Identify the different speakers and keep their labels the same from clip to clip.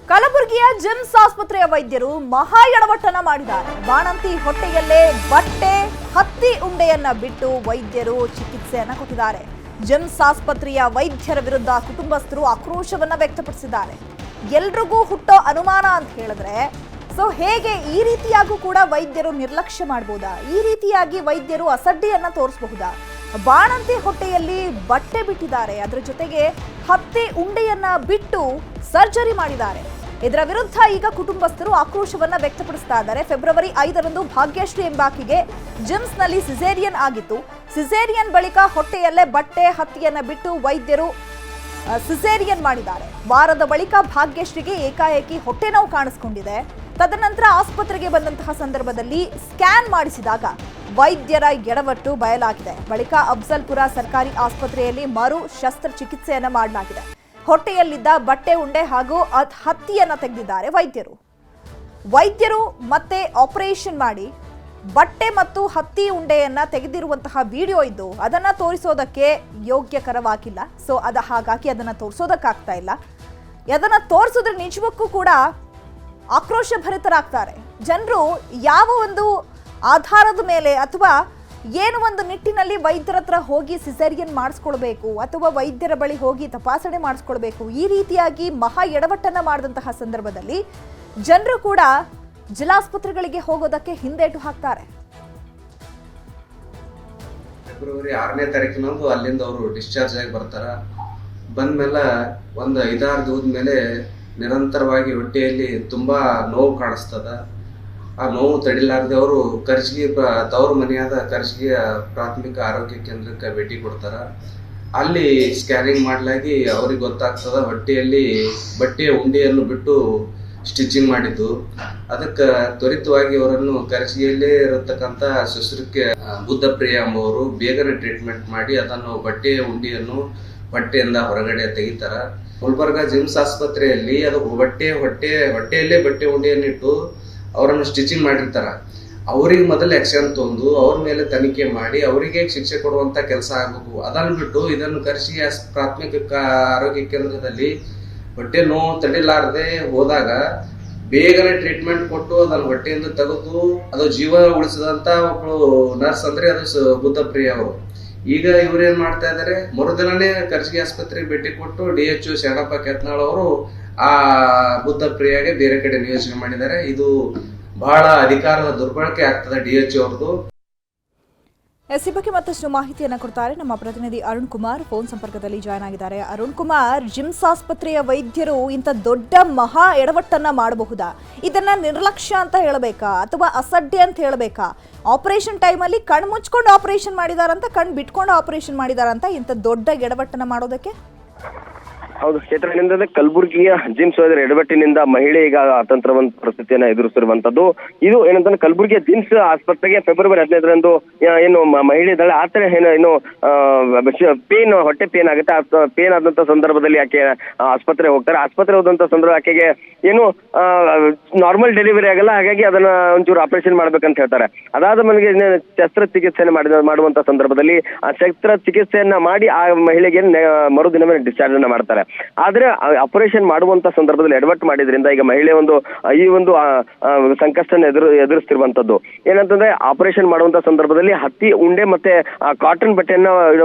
Speaker 1: ಕಲಬುರಗಿಯ ಜಿಮ್ಸ್ ಆಸ್ಪತ್ರೆಯ ವೈದ್ಯರು ಮಹಾ ಎಡವಟ್ಟನ್ನ ಮಾಡಿದ್ದಾರೆ. ಬಾಣಂತಿ ಹೊಟ್ಟೆಯಲ್ಲೇ ಬಟ್ಟೆ ಹತ್ತಿ ಉಂಡೆಯನ್ನ ಬಿಟ್ಟು ವೈದ್ಯರು ಚಿಕಿತ್ಸೆಯನ್ನ ಕೊಟ್ಟಿದ್ದಾರೆ. ಜಿಮ್ಸ್ ಆಸ್ಪತ್ರೆಯ ವೈದ್ಯರ ವಿರುದ್ಧ ಕುಟುಂಬಸ್ಥರು ಆಕ್ರೋಶವನ್ನ ವ್ಯಕ್ತಪಡಿಸಿದ್ದಾರೆ. ಎಲ್ರಿಗೂ ಹುಟ್ಟೋ ಅನುಮಾನ ಅಂತ ಹೇಳಿದ್ರೆ ಹೇಗೆ ಈ ರೀತಿಯಾಗೂ ಕೂಡ ವೈದ್ಯರು ನಿರ್ಲಕ್ಷ್ಯ ಮಾಡಬಹುದಾ? ಈ ರೀತಿಯಾಗಿ ವೈದ್ಯರು ಅಸಡ್ಡೆಯನ್ನ ತೋರಿಸಬಹುದಾ? ಬಾಣಂತಿ ಹೊಟ್ಟೆಯಲ್ಲಿ ಬಟ್ಟೆ ಬಿಟ್ಟಿದ್ದಾರೆ, ಅದರ ಜೊತೆಗೆ ಹತ್ತಿ ಉಂಡೆಯನ್ನ ಬಿಟ್ಟು ಸರ್ಜರಿ ಮಾಡಿದ್ದಾರೆ. ಇದರ ವಿರುದ್ಧ ಈಗ ಕುಟುಂಬಸ್ಥರು ಆಕ್ರೋಶವನ್ನ ವ್ಯಕ್ತಪಡಿಸ್ತಾ ಇದ್ದಾರೆ. ಫೆಬ್ರವರಿ 5ರಂದು ಭಾಗ್ಯಶ್ರೀ ಎಂಬಾಕೆಗೆ ಜಿಮ್ಸ್ ನಲ್ಲಿ ಸಿಸೇರಿಯನ್ ಆಗಿತ್ತು. ಸಿಸೇರಿಯನ್ ಬಳಿಕ ಹೊಟ್ಟೆಯಲ್ಲೇ ಬಟ್ಟೆ ಹತ್ತಿಯನ್ನ ಬಿಟ್ಟು ವೈದ್ಯರು ಸಿಸೇರಿಯನ್ ಮಾಡಿದ್ದಾರೆ. ವಾರದ ಬಳಿಕ ಭಾಗ್ಯಶ್ರೀಗೆ ಏಕಾಏಕಿ ಹೊಟ್ಟೆ ನೋವು ಕಾಣಿಸಿಕೊಂಡಿದೆ. ತದನಂತರ ಆಸ್ಪತ್ರೆಗೆ ಬಂದಂತಹ ಸಂದರ್ಭದಲ್ಲಿ ಸ್ಕ್ಯಾನ್ ಮಾಡಿಸಿದಾಗ ವೈದ್ಯರ ಎಡವಟ್ಟು ಬಯಲಾಗಿದೆ. ಬಳಿಕ ಅಫ್ಜಲ್ಪುರ ಸರ್ಕಾರಿ ಆಸ್ಪತ್ರೆಯಲ್ಲಿ ಮರು ಶಸ್ತ್ರಚಿಕಿತ್ಸೆಯನ್ನ ಮಾಡಲಾಗಿದೆ. ಹೊಟ್ಟೆಯಲ್ಲಿದ್ದ ಬಟ್ಟೆ ಉಂಡೆ ಹಾಗೂ ಹತ್ತಿಯನ್ನ ತೆಗೆದಿದ್ದಾರೆ ವೈದ್ಯರು ಮತ್ತೆ ಆಪರೇಷನ್ ಮಾಡಿ ಬಟ್ಟೆ ಮತ್ತು ಹತ್ತಿ ಉಂಡೆಯನ್ನ ತೆಗೆದಿರುವಂತಹ ವಿಡಿಯೋ ಇದ್ದು ಅದನ್ನ ತೋರಿಸೋದಕ್ಕೆ ಯೋಗ್ಯಕರವಾಗಿಲ್ಲ. ಹಾಗಾಗಿ ಅದನ್ನ ತೋರಿಸೋದಕ್ಕಾಗ್ತಾ ಇಲ್ಲ. ಅದನ್ನ ತೋರಿಸಿದ್ರೆ ನಿಜಕ್ಕೂ ಕೂಡ ಆಕ್ರೋಶ ಭರಿತರಾಗ್ತಾರೆ ಜನರು. ಯಾವ ಒಂದು ಆಧಾರದ ಮೇಲೆ ಅಥವಾ ಏನು ಒಂದು ನಿಟ್ಟಿನಲ್ಲಿ ವೈದ್ಯರ ಹತ್ರ ಹೋಗಿ ಸಿಸೇರಿಯನ್ ಮಾಡಿಸ್ಕೊಳ್ಬೇಕು ಅಥವಾ ವೈದ್ಯರ ಬಳಿ ಹೋಗಿ ತಪಾಸಣೆ ಮಾಡಿಸ್ಕೊಳ್ಬೇಕು, ಈ ರೀತಿಯಾಗಿ ಮಹಾ ಎಡವಟ್ಟನ್ನ ಮಾಡಿದಂತಹ ಸಂದರ್ಭದಲ್ಲಿ ಜನರು ಕೂಡ ಜಿಲ್ಲಾಸ್ಪತ್ರೆಗಳಿಗೆ ಹೋಗೋದಕ್ಕೆ ಹಿಂದೇಟು ಹಾಕ್ತಾರೆ.
Speaker 2: ಫೆಬ್ರವರಿ 6ನೇ ತಾರೀಕಿನಂದು ಅಲ್ಲಿಂದ ಅವರು ಡಿಸ್ಚಾರ್ಜ್ ಆಗಿ ಬರ್ತಾರ. ಬಂದ್ಮೇಲೆ ಒಂದು 5-6 ದಿನದ ಮೇಲೆ ನಿರಂತರವಾಗಿ ಹೊಟ್ಟೆಯಲ್ಲಿ ತುಂಬಾ ನೋವು ಕಾಣಿಸ್ತದ. ಆ ನೋವು ತಡಿಲಾರದೆ ಅವರು ಕರ್ಜಿಗಿ ತವರು ಮನೆಯಾದ ಕರ್ಜಿಗಿ ಪ್ರಾಥಮಿಕ ಆರೋಗ್ಯ ಕೇಂದ್ರಕ್ಕೆ ಭೇಟಿ ಕೊಡ್ತಾರ. ಅಲ್ಲಿ ಸ್ಕ್ಯಾನಿಂಗ್ ಮಾಡಲಾಗಿ ಅವ್ರಿಗೆ ಗೊತ್ತಾಗ್ತದ ಹೊಟ್ಟೆಯಲ್ಲಿ ಬಟ್ಟೆಯ ಉಂಡೆಯನ್ನು ಬಿಟ್ಟು ಸ್ಟಿಚಿಂಗ್ ಮಾಡಿದ್ದು. ಅದಕ್ಕೆ ತ್ವರಿತವಾಗಿ ಅವರನ್ನು ಕರ್ಜಿಗಿಯಲ್ಲೇ ಇರತಕ್ಕಂತ ಶಸ್ತ್ರಕ್ಕೆ ಬುದ್ಧಪ್ರಿಯ ಎಂಬುವರು ಬೇಗನೆ ಟ್ರೀಟ್ಮೆಂಟ್ ಮಾಡಿ ಅದನ್ನು ಬಟ್ಟೆಯ ಉಂಡೆಯನ್ನು ಹೊಟ್ಟೆಯಿಂದ ಹೊರಗಡೆ ತೆಗಿತಾರ. ಗುಲ್ಬರ್ಗಾ ಜಿಮ್ಸ್ ಆಸ್ಪತ್ರೆಯಲ್ಲಿ ಅದು ಹೊಟ್ಟೆಯಲ್ಲೇ ಬಟ್ಟೆ ಉಂಡೆಯನ್ನಿಟ್ಟು ಅವರನ್ನು ಸ್ಟಿಚಿಂಗ್ ಮಾಡಿರ್ತಾರ. ಅವ್ರಿಗೆ ಮೊದಲು ಆಕ್ಷನ್ ತಂದು ಅವ್ರ ಮೇಲೆ ತನಿಖೆ ಮಾಡಿ ಅವರಿಗೆ ಶಿಕ್ಷೆ ಕೊಡುವಂತ ಕೆಲಸ ಆಗಬೇಕು. ಅದನ್ನು ಬಿಟ್ಟು ಇದನ್ನು ಕರ್ಜಿಗಿ ಪ್ರಾಥಮಿಕ ಆರೋಗ್ಯ ಕೇಂದ್ರದಲ್ಲಿ ಹೊಟ್ಟೆ ನೋವು ತಡಿಲಾರದೆ ಹೋದಾಗ ಬೇಗನೆ ಟ್ರೀಟ್ಮೆಂಟ್ ಕೊಟ್ಟು ಅದನ್ನು ಹೊಟ್ಟೆಯಿಂದ ತೆಗೆದು ಅದು ಜೀವ ಉಳಿಸಿದಂತ ಒಬ್ಬಳು ನರ್ಸ್ ಅಂದ್ರೆ ಅದು ಬುದ್ಧಪ್ರಿಯ ಅವರು. ಈಗ ಇವ್ರೇನ್ ಮಾಡ್ತಾ ಇದಾರೆ, ಮರುದಿನನೇ ಕರ್ಜಿಗಿ ಆಸ್ಪತ್ರೆಗೆ ಭೇಟಿ ಕೊಟ್ಟು DHO ಶರಣಪ್ಪ ಕೆತ್ನಾಳ್ ಅವರು ಆ ಬುದ್ಧಪ್ರಿಯಾಗೆ ಬೇರೆ ಕಡೆ ನಿಯೋಜನೆ ಮಾಡಿದ್ದಾರೆ. ಇದು ಬಹಳ ಅಧಿಕಾರದ ದುರ್ಬಳಕೆ ಆಗ್ತದೆ DHO ಅವ್ರದ್ದು.
Speaker 1: ಈ ಬಗ್ಗೆ ಮತ್ತಷ್ಟು ಮಾಹಿತಿಯನ್ನು ಕೊಡ್ತಾರೆ ನಮ್ಮ ಪ್ರತಿನಿಧಿ ಅರುಣ್ ಕುಮಾರ್. ಫೋನ್ ಸಂಪರ್ಕದಲ್ಲಿ ಜಾಯ್ನ್ ಆಗಿದ್ದಾರೆ. ಅರುಣ್ ಕುಮಾರ್, ಜಿಮ್ಸ್ ಆಸ್ಪತ್ರೆಯ ವೈದ್ಯರು ಇಂಥ ದೊಡ್ಡ ಮಹಾ ಎಡವಟ್ಟನ್ನ ಮಾಡಬಹುದಾ? ಇದನ್ನ ನಿರ್ಲಕ್ಷ್ಯ ಅಂತ ಹೇಳಬೇಕಾ ಅಥವಾ ಅಸಡ್ಡೆ ಅಂತ ಹೇಳಬೇಕಾ? ಆಪರೇಷನ್ ಟೈಮಲ್ಲಿ ಕಣ್ಣು ಮುಚ್ಕೊಂಡು ಆಪರೇಷನ್ ಮಾಡಿದಾರಂತ, ಕಣ್ಣು ಬಿಟ್ಕೊಂಡು ಆಪರೇಷನ್ ಮಾಡಿದಾರಂತ ಇಂಥ ದೊಡ್ಡ ಎಡವಟ್ಟನ್ನ ಮಾಡೋದಕ್ಕೆ?
Speaker 3: ಹೌದು ಕ್ಷೇತ್ರದಿಂದ ಕಲಬುರಗಿಯ ಜಿಮ್ಸ್ ಎಡವಟ್ಟಿನಿಂದ ಮಹಿಳೆ ಈಗ ಅತಂತ್ರವಂತ ಪರಿಸ್ಥಿತಿಯನ್ನ ಎದುರಿಸಿರುವಂತದ್ದು. ಇದು ಏನಂತಂದ್ರೆ ಕಲಬುರಗಿಯ ಜಿಮ್ಸ್ ಆಸ್ಪತ್ರೆಗೆ ಫೆಬ್ರವರಿ 15ರಂದು ಏನು ಮಹಿಳೆ ಇದ್ದಾಳೆ ಆತರ ಏನು ಪೇನ್ ಹೊಟ್ಟೆ ಪೇನ್ ಆಗುತ್ತೆ. ಪೇನ್ ಆದಂತ ಸಂದರ್ಭದಲ್ಲಿ ಆಕೆ ಆಸ್ಪತ್ರೆ ಹೋಗ್ತಾರೆ. ಆಸ್ಪತ್ರೆ ಹೋದಂತ ಸಂದರ್ಭ ಆಕೆಗೆ ಏನು ನಾರ್ಮಲ್ ಡೆಲಿವರಿ ಆಗಲ್ಲ, ಹಾಗಾಗಿ ಅದನ್ನ ಒಂಚೂರು ಆಪರೇಷನ್ ಮಾಡ್ಬೇಕಂತ ಹೇಳ್ತಾರೆ. ಅದಾದ ಮನೆಗೆ ಶಸ್ತ್ರಚಿಕಿತ್ಸೆಯನ್ನು ಮಾಡುವಂತ ಸಂದರ್ಭದಲ್ಲಿ ಆ ಶಸ್ತ್ರಚಿಕಿತ್ಸೆಯನ್ನ ಮಾಡಿ ಆ ಮಹಿಳೆಗೆ ಮರುದಿನವೇ ಡಿಸ್ಚಾರ್ಜ್ ಅನ್ನ ಮಾಡ್ತಾರೆ. ಆದ್ರೆ ಆಪರೇಷನ್ ಮಾಡುವಂತ ಸಂದರ್ಭದಲ್ಲಿ ಎಡವಟ್ಟು ಮಾಡಿದ್ರಿಂದ ಈಗ ಮಹಿಳೆ ಈ ಒಂದು ಸಂಕಷ್ಟನ ಎದುರಿಸ್ತಿರುವಂತದ್ದು. ಏನಂತಂದ್ರೆ ಆಪರೇಷನ್ ಮಾಡುವಂತ ಸಂದರ್ಭದಲ್ಲಿ ಹತ್ತಿ ಉಂಡೆ ಮತ್ತೆ ಕಾಟನ್ ಬಟ್ಟೆಯನ್ನ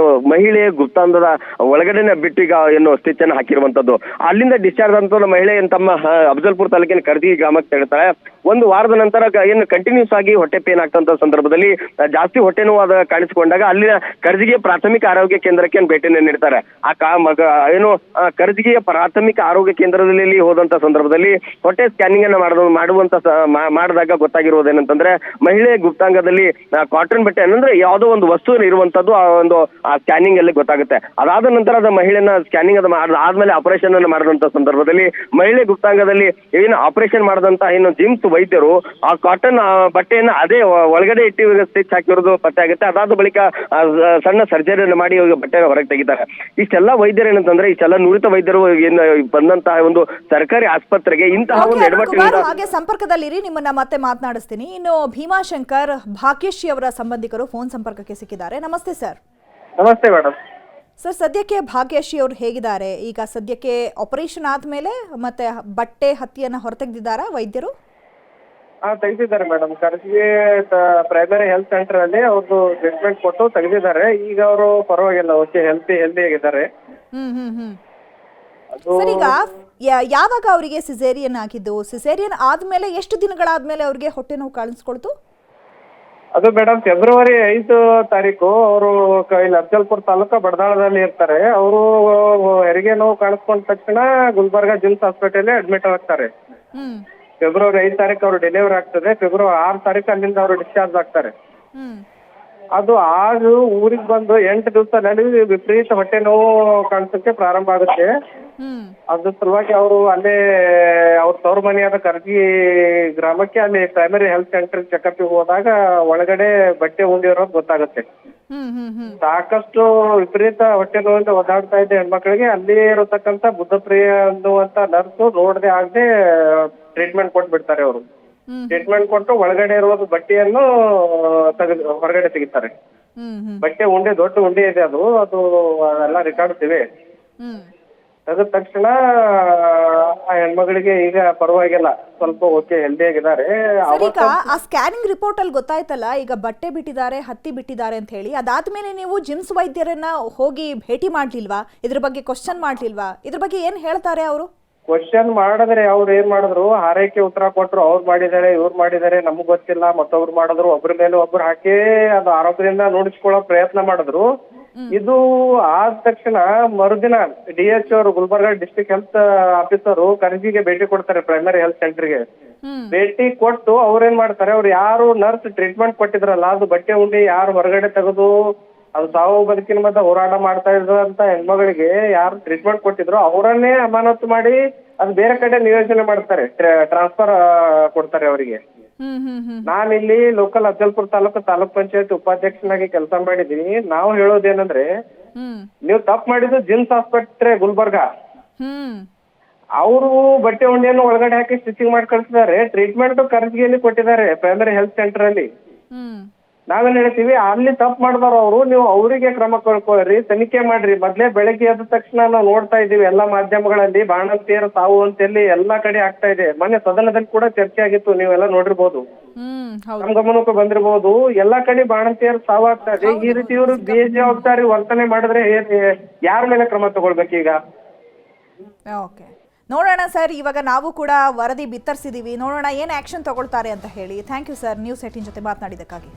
Speaker 3: ಮಹಿಳೆ ಗುಪ್ತಾಂಗದ ಒಳಗಡೆನೆ ಬಿಟ್ಟು ಈಗ ಏನು ಸ್ಟಿಚ್ ಅನ್ನ ಹಾಕಿರುವಂತದ್ದು. ಅಲ್ಲಿಂದ ಡಿಸ್ಚಾರ್ಜ್ ಅಂತ ಮಹಿಳೆ ತಮ್ಮ ಅಫ್ಜಲ್ಪುರ ತಾಲೂಕಿನ ಕರ್ಜಿಗಿ ಗ್ರಾಮಕ್ಕೆ ತೆರಳುತ್ತಾರೆ. ಒಂದು ವಾರದ ನಂತರ ಏನು ಕಂಟಿನ್ಯೂಸ್ ಆಗಿ ಹೊಟ್ಟೆ ಪೇನ್ ಆಗ್ತಂತ ಸಂದರ್ಭದಲ್ಲಿ ಜಾಸ್ತಿ ಹೊಟ್ಟೆ ನೋವು ಕಾಣಿಸಿಕೊಂಡಾಗ ಅಲ್ಲಿನ ಕರ್ಜಿಗಿಯ ಪ್ರಾಥಮಿಕ ಆರೋಗ್ಯ ಕೇಂದ್ರಕ್ಕೆ ಭೇಟಿಯನ್ನು ನೀಡ್ತಾರೆ. ಏನು ಕರ್ಜಿಗಿಯ ಪ್ರಾಥಮಿಕ ಆರೋಗ್ಯ ಕೇಂದ್ರದಲ್ಲಿ ಹೋದಂತ ಸಂದರ್ಭದಲ್ಲಿ ಹೊಟ್ಟೆ ಸ್ಕ್ಯಾನಿಂಗ್ ಅನ್ನ ಮಾಡಿದಾಗ ಗೊತ್ತಾಗಿರುವುದೇನಂತಂದ್ರೆ ಮಹಿಳೆ ಗುಪ್ತಾಂಗದಲ್ಲಿ ಕಾಟನ್ ಬಟ್ಟೆ ಅಂದ್ರೆ ಯಾವುದೋ ಒಂದು ವಸ್ತು ಇರುವಂತದ್ದು ಆ ಸ್ಕ್ಯಾನಿಂಗ್ ಅಲ್ಲಿ ಗೊತ್ತಾಗುತ್ತೆ. ಅದಾದ ನಂತರ ಅದ ಮಹಿಳೆನ ಸ್ಕ್ಯಾನಿಂಗ್ ಆದ್ಮೇಲೆ ಆಪರೇಷನ್ ಅನ್ನು ಮಾಡಿದಂತ ಸಂದರ್ಭದಲ್ಲಿ ಮಹಿಳೆ ಗುಪ್ತಾಂಗದಲ್ಲಿ ಏನು ಆಪರೇಷನ್ ಮಾಡಿದಂತ ಏನು ಜಿಮ್ಸ್ ವೈದ್ಯರು ಆ ಕಾಟನ್ ಬಟ್ಟೆಯನ್ನ ಅದೇ ಒಳಗಡೆ ಇಟ್ಟು ಸ್ಟಿಚ್ ಹಾಕಿರೋದು ಪತ್ತೆ ಆಗುತ್ತೆ. ಅದಾದ ಬಳಿಕ ಸಣ್ಣ ಸರ್ಜರಿಯನ್ನು ಮಾಡಿ ಬಟ್ಟೆನ ಹೊರಗೆ ತೆಗಿತಾರೆ. ಇಷ್ಟೆಲ್ಲ ವೈದ್ಯರು ಏನಂತಂದ್ರೆ ಇಷ್ಟೆಲ್ಲ ನುರಿತ ವೈದ್ಯರು ಬಂದಂತಹ ಒಂದು ಸರ್ಕಾರಿ ಆಸ್ಪತ್ರೆಗೆ ಇಂತಹ ಒಂದು ಎಡವಟ್ಟಿನಿಂದ
Speaker 1: ಹಾಗೆ ಸಂಪರ್ಕದಲ್ಲಿರಿ, ನಿಮ್ಮನ್ನ ಮತ್ತೆ ಮಾತನಾಡಿಸ್ತೀನಿ. ಇನ್ನು ಭೀಮಾಶಂಕರ್ ಭಾಗ್ಯಶ್ರೀ ಅವರ ಸಂಬಂಧಿಕರು ಫೋನ್ ಸಂಪರ್ಕಕ್ಕೆ ಸಿಕ್ಕಿದ್ದಾರೆ. ನಮಸ್ತೆ ಸರ್.
Speaker 4: ನಮಸ್ತೆ ಮೇಡಮ್.
Speaker 1: ಸರ್, ಸದ್ಯಕ್ಕೆ ಭಾಗ್ಯಶ್ರೀ ಅವರು ಹೇಗಿದ್ದಾರೆ? ಈಗ ಸದ್ಯಕ್ಕೆ ಆಪರೇಷನ್ ಆದ್ಮೇಲೆ ಮತ್ತೆ ಬಟ್ಟೆ ಹತ್ತಿಯನ್ನ ಹೊರತೆಗೆದಿದ್ದಾರಾ ವೈದ್ಯರು?
Speaker 4: ತೆಗೆದಿದ್ದಾರೆ madam. Kharge primary health centre ಅಲ್ಲಿ ಅವ್ರದ್ದು ಟ್ರೀಟ್ಮೆಂಟ್ ಕೊಟ್ಟು ತೆಗೆದಿದ್ದಾರೆ. ಈಗ ಅವರು ಪರವಾಗಿಲ್ಲ, ಓಕೆ, ಹೆಲ್ದಿ ಆಗಿದ್ದಾರೆ.
Speaker 1: ಸರ್, ಈಗ ಯಾವಾಗ ಅವರಿಗೆ ಸಿಸೇರಿಯನ್ ಆಗಿದ್ದು? ಸಿಸೇರಿಯನ್ ಆದ್ಮೇಲೆ ಎಷ್ಟು ದಿನಗಳಾದ್ಮೇಲೆ ಅವ್ರಿಗೆ ಹೊಟ್ಟೆ ನೋವು ಕಾಣಿಸ್ಕೊಳ್ತು?
Speaker 4: ಅದು ಮೇಡಮ್ ಫೆಬ್ರವರಿ 5 ತಾರೀಕು ಅವರು ಇಲ್ಲಿ ಅಫಜಲ್ಪುರ್ ತಾಲೂಕು ಬಡದಾಳದಲ್ಲಿ ಇರ್ತಾರೆ. ಅವರು ಹೆರಿಗೆ ನೋವು ಕಾಣಿಸ್ಕೊಂಡ ತಕ್ಷಣ ಗುಲ್ಬರ್ಗಾ ಜಿಮ್ಸ್ ಹಾಸ್ಪಿಟಲ್ ಅಡ್ಮಿಟ್ ಆಗ್ತಾರೆ. ಫೆಬ್ರವರಿ 5 ತಾರೀಕು ಅವರು ಡೆಲಿವರಿ ಆಗ್ತದೆ. ಫೆಬ್ರವರಿ 6 ತಾರೀಕು ಅಲ್ಲಿಂದ ಅವರು ಡಿಸ್ಚಾರ್ಜ್ ಆಗ್ತಾರೆ. ಅದು ಆಗ ಊರಿಗೆ ಬಂದು 8 ದಿವಸದಲ್ಲಿ ವಿಪರೀತ ಹೊಟ್ಟೆ ನೋವು ಕಾಣಿಸೋಕೆ ಪ್ರಾರಂಭ ಆಗುತ್ತೆ. ಅದ್ರ ಸಲುವಾಗಿ ಅವರು ಅಲ್ಲೇ ಅವ್ರ ತವ್ರ ಮನೆಯಾದ ಕರ್ಗಿ ಗ್ರಾಮಕ್ಕೆ ಅಲ್ಲಿ ಪ್ರೈಮರಿ ಹೆಲ್ತ್ ಸೆಂಟರ್ ಚೆಕಪ್ ಹೋದಾಗ ಒಳಗಡೆ ಬಟ್ಟೆ ಉಂಡಿರೋದು ಗೊತ್ತಾಗುತ್ತೆ. ಸಾಕಷ್ಟು ವಿಪರೀತ ಹೊಟ್ಟೆ ನೋವಿಂದ ಒದ್ದಾಡ್ತಾ ಇದ್ದ ಹೆಣ್ಮಕ್ಳಿಗೆ ಅಲ್ಲಿ ಇರತಕ್ಕಂತ ಬುದ್ಧಪ್ರಿಯ ಅನ್ನುವಂತ ನರ್ಸು ನೋಡದೆ ಆಗದೆ ಟ್ರೀಟ್ಮೆಂಟ್ ಕೊಟ್ಬಿಡ್ತಾರೆ. ಅವರು ಟ್ರೀಟ್ಮೆಂಟ್ ಕೊಟ್ಟು ಒಳಗಡೆ ಇರೋದು ಬಟ್ಟೆಯನ್ನು ಹೊರಗಡೆ ತೆಗಿತಾರೆ. ಬಟ್ಟೆ ಉಂಡೆ, ದೊಡ್ಡ ಉಂಡೆ ಇದೆ, ಅದು ಎಲ್ಲ ರೆಕಾರ್ಡ್ಸ್ ಇವೆ. ತೆಗೆದ ತಕ್ಷಣ ಆ ಹೆಣ್ಮಗಳಿಗೆ ಈಗ ಪರವಾಗಿಲ್ಲ, ಸ್ವಲ್ಪ ಓಕೆ, ಹೆಲ್ದಿ ಆಗಿದ್ದಾರೆ.
Speaker 1: ಈಗ ಆ ಸ್ಕ್ಯಾನಿಂಗ್ ರಿಪೋರ್ಟ್ ಅಲ್ಲಿ ಗೊತ್ತಾಯ್ತಲ್ಲ, ಈಗ ಬಟ್ಟೆ ಬಿಟ್ಟಿದ್ದಾರೆ, ಹತ್ತಿ ಬಿಟ್ಟಿದ್ದಾರೆ ಅಂತ ಹೇಳಿ. ಅದಾದ್ಮೇಲೆ ನೀವು ಜಿಮ್ಸ್ ವೈದ್ಯರನ್ನ ಹೋಗಿ ಭೇಟಿ ಮಾಡ್ಲಿಲ್ವಾ? ಇದ್ರ ಬಗ್ಗೆ ಕ್ವಶನ್ ಮಾಡ್ಲಿಲ್ವಾ? ಇದ್ರ ಬಗ್ಗೆ ಏನ್ ಹೇಳ್ತಾರೆ ಅವರು?
Speaker 4: ಕ್ವಶನ್ ಮಾಡಿದ್ರೆ ಅವ್ರು ಏನ್ ಮಾಡಿದ್ರು, ಹಾರೈಕೆ ಉತ್ತರ ಕೊಟ್ರು. ಅವ್ರು ಮಾಡಿದ್ದಾರೆ, ಇವ್ರು ಮಾಡಿದ್ದಾರೆ, ನಮಗ್ ಗೊತ್ತಿಲ್ಲ, ಮತ್ತೊಬ್ರು ಮಾಡಿದ್ರು, ಒಬ್ರ ಮೇಲೆ ಒಬ್ರು ಹಾಕಿ ಅದು ಆರೋಗ್ಯದಿಂದ ನೋಡಿಸ್ಕೊಳ್ಳೋ ಪ್ರಯತ್ನ ಮಾಡಿದ್ರು. ಇದು ಆದ ತಕ್ಷಣ ಮರುದಿನ DH ಅವರು, ಗುಲ್ಬರ್ಗಾ ಡಿಸ್ಟ್ರಿಕ್ಟ್ ಹೆಲ್ತ್ ಆಫೀಸರು ಕರ್ಜಿಗೆ ಭೇಟಿ ಕೊಡ್ತಾರೆ, ಪ್ರೈಮರಿ ಹೆಲ್ತ್ ಸೆಂಟರ್ಗೆ. ಭೇಟಿ ಕೊಟ್ಟು ಅವ್ರೇನ್ ಮಾಡ್ತಾರೆ, ಅವ್ರು ಯಾರು ನರ್ಸ್ ಟ್ರೀಟ್ಮೆಂಟ್ ಕೊಟ್ಟಿದ್ರಲ್ಲ, ಅದು ಬಟ್ಟೆ ಉಂಡಿ ಯಾರು ಹೊರಗಡೆ ತೆಗೆದು ಅದು ಸಾವು ಬದುಕಿನ ಮಧ್ಯೆ ಹೋರಾಟ ಮಾಡ್ತಾ ಇದ್ರಂತ ಹೆಣ್ಮಗಳಿಗೆ ಯಾರು ಟ್ರೀಟ್ಮೆಂಟ್ ಕೊಟ್ಟಿದ್ರು ಅವರನ್ನೇ ಅಮಾನತು ಮಾಡಿ ಅದು ಬೇರೆ ಕಡೆ ನಿಯೋಜನೆ ಮಾಡ್ತಾರೆ, ಟ್ರಾನ್ಸ್ಫರ್ ಕೊಡ್ತಾರೆ ಅವರಿಗೆ. ನಾನಿಲ್ಲಿ ಲೋಕಲ್ ಅಫಜಲ್ಪುರ್ ತಾಲೂಕ್ ಪಂಚಾಯತ್ ಉಪಾಧ್ಯಕ್ಷನಾಗಿ ಕೆಲಸ ಮಾಡಿದೀನಿ. ನಾವು ಹೇಳೋದೇನಂದ್ರೆ, ನೀವು ತಪ್ಪು ಮಾಡಿದ್ದು ಜಿಮ್ಸ್ ಆಸ್ಪತ್ರೆ ಗುಲ್ಬರ್ಗಾ. ಅವರು ಬಟ್ಟೆ ಉಂಡಿಯನ್ನು ಒಳಗಡೆ ಹಾಕಿ ಸ್ಟಿಚಿಂಗ್ ಮಾಡಿ ಕಳಿಸಿದ್ದಾರೆ. ಟ್ರೀಟ್ಮೆಂಟ್ ಕರ್ಜಿಯಲ್ಲಿ ಕೊಟ್ಟಿದ್ದಾರೆ ಪ್ರೈಮರಿ ಹೆಲ್ತ್ ಸೆಂಟರ್ ಅಲ್ಲಿ. ನಾವೇನ್ ಹೇಳ್ತೀವಿ, ಅಲ್ಲಿ ತಪ್ಪು ಮಾಡಿದಾರ ಅವರು, ನೀವು ಅವರಿಗೆ ಕ್ರಮ ಕಳ್ಕೊಳ್ರಿ, ತನಿಖೆ ಮಾಡ್ರಿ. ಮೊದ್ಲೇ ಬೆಳಗ್ಗೆ ಎದ್ದ ತಕ್ಷಣ ನಾವು ನೋಡ್ತಾ ಇದೀವಿ ಎಲ್ಲಾ ಮಾಧ್ಯಮಗಳಲ್ಲಿ ಬಾಣಂತಿಯರ ಸಾವು ಅಂತೇಳಿ ಎಲ್ಲಾ ಕಡೆ ಆಗ್ತಾ ಇದೆ. ಮೊನ್ನೆ ಸದನದಲ್ಲಿ ಕೂಡ ಚರ್ಚೆ ಆಗಿತ್ತು, ನೀವೆಲ್ಲ ನೋಡಿರ್ಬೋದು, ನಮ್ ಗಮನಕ್ಕೂ ಬಂದಿರ್ಬೋದು. ಎಲ್ಲಾ ಕಡೆ ಬಾಣಂತಿಯರ ಸಾವು ಆಗ್ತಾ ಇದೆ. ಈ ರೀತಿ ಇವರು ಬೇಜವಾಬ್ದಾರಿ ವರ್ತನೆ ಮಾಡಿದ್ರೆ ಯಾರ ಮೇಲೆ ಕ್ರಮ ತಗೊಳ್ಬೇಕೀಗ?
Speaker 1: ಓಕೆ, ನೋಡೋಣ ಸರ್. ಇವಾಗ ನಾವು ಕೂಡ ವರದಿ ಬಿತ್ತರಿಸಿದೀವಿ, ನೋಡೋಣ ಏನ್ ಆಕ್ಷನ್ ತಗೊಳ್ತಾರೆ ಅಂತ ಹೇಳಿ. ಥ್ಯಾಂಕ್ ಯು ಸರ್, ನ್ಯೂಸ್ 18 ಜೊತೆ ಮಾತನಾಡಿದ್ದಕ್ಕಾಗಿ.